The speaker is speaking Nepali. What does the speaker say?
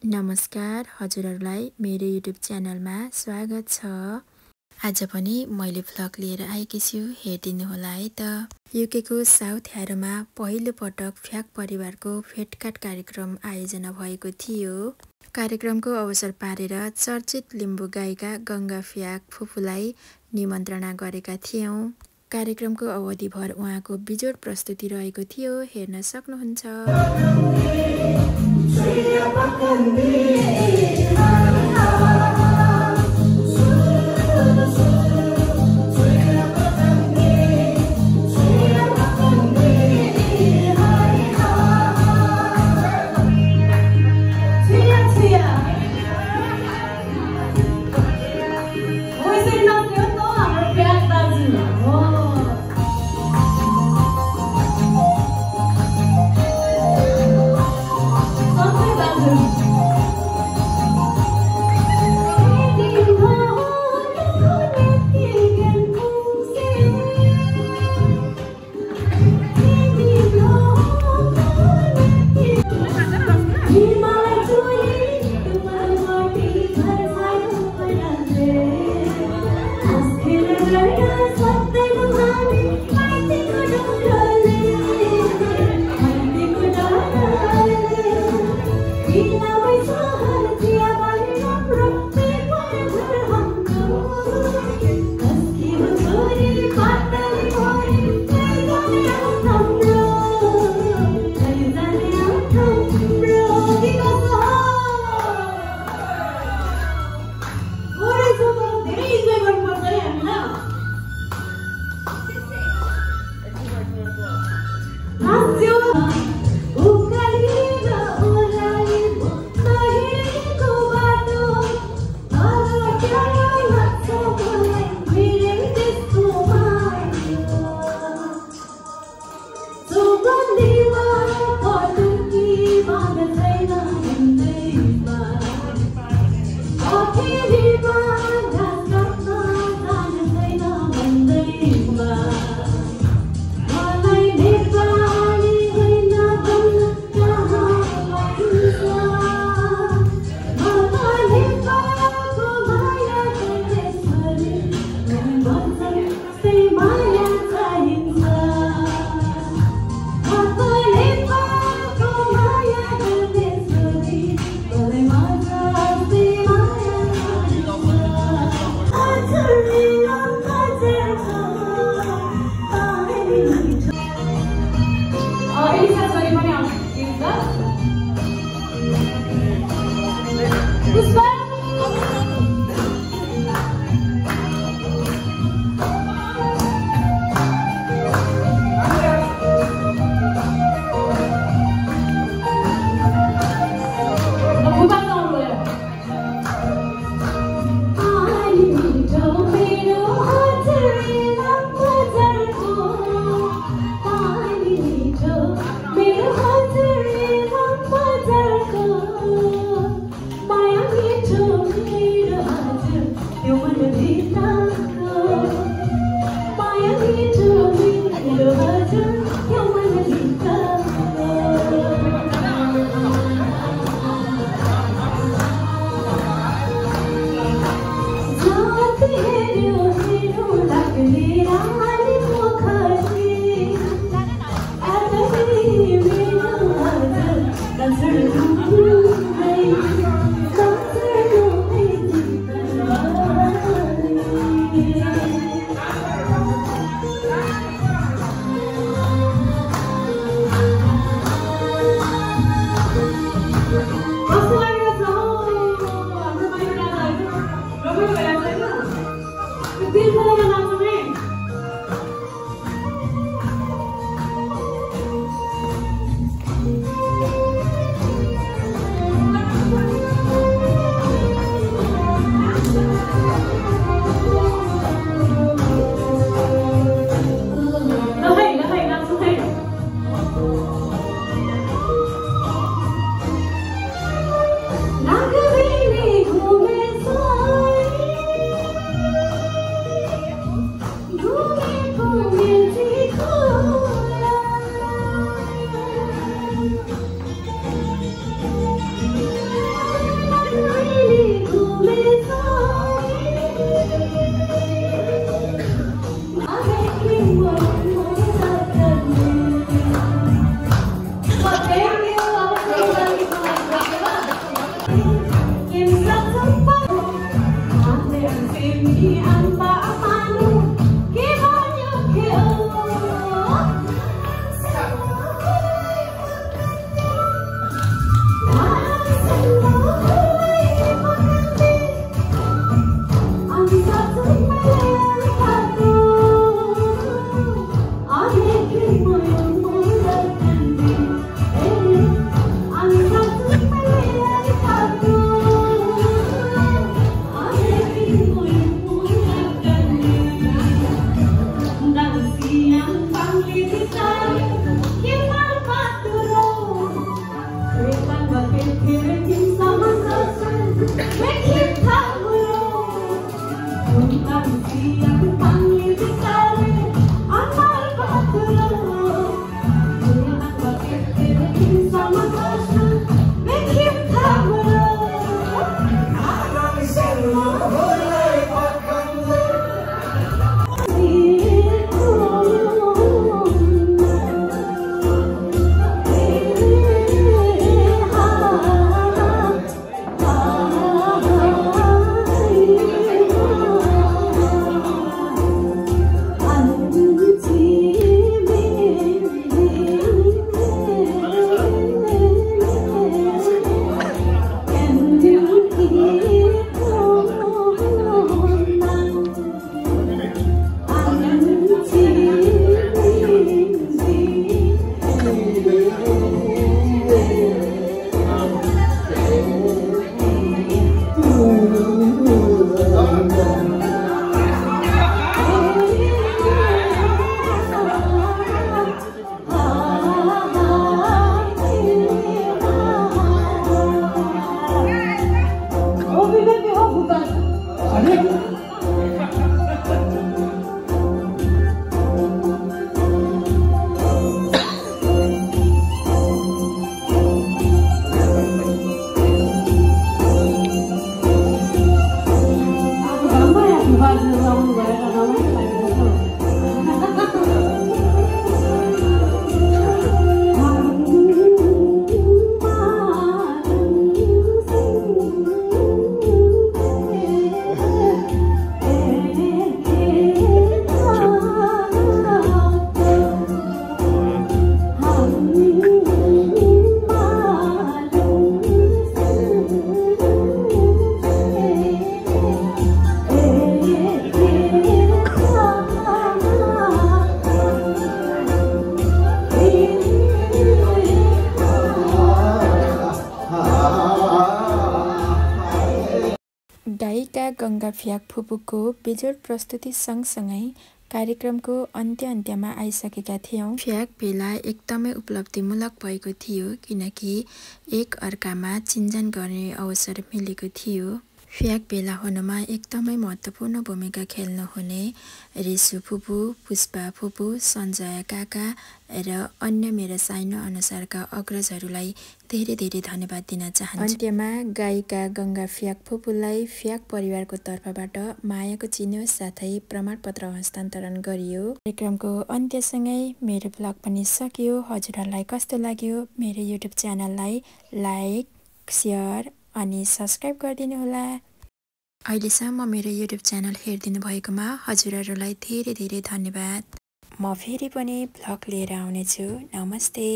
नमस्कार हजुरहरूलाई मेरो युट्युब च्यानलमा स्वागत छ। आज पनि मैले भ्लग लिएर आएकी छु, हेरिदिनु होला है त। युकेको साउथ ह्यारोमा पहिलो पटक फ्याक परिवारको भेटघाट कार्यक्रम आयोजना भएको थियो। कार्यक्रमको अवसर पारेर चर्चित लिम्बू गायिका गंगा फ्याक फुपूलाई निमन्त्रणा गरेका थियौं। कार्यक्रमको अवधिभर उहाँको बिजोड प्रस्तुति रहेको थियो, हेर्न सक्नुहुन्छ। गायिका गङ्गा फ्याक फुपूको बेजोड प्रस्तुति सँगसँगै कार्यक्रमको अन्त्यमा आइसकेका थियौँ। फ्याक भेला एकदमै उपलब्धिमूलक भएको थियो किनकि एक अर्कामा चिन्जान गर्ने अवसर मिलेको थियो। फ्याक भेला हुनमा एकदमै महत्त्वपूर्ण भूमिका खेल्नुहुने रेसु फुपू, पुष्पा फुपू, सञ्जय काका र अन्य मेरा साइनो अनुसारका अग्रजहरूलाई धेरै धेरै धन्यवाद दिन चाहन्छु। अन्त्यमा गायिका गङ्गा फ्याक फुपूलाई फ्याक परिवारको तर्फबाट मायाको चिनो साथै प्रमाणपत्र हस्तान्तरण गरियो। कार्यक्रमको अन्त्यसँगै मेरो ब्लग पनि सकियो। हजुरहरूलाई कस्तो लाग्यो? मेरो युट्युब च्यानललाई लाइक, सेयर अनि सब्सक्राइब गरिदिनु होला। अहिलेसम्म मेरो युट्युब च्यानल हेरिदिनु भएकोमा हजुरहरूलाई धेरै धेरै धन्यवाद। म फेरि पनि ब्लग लिएर आउनेछु। नमस्ते।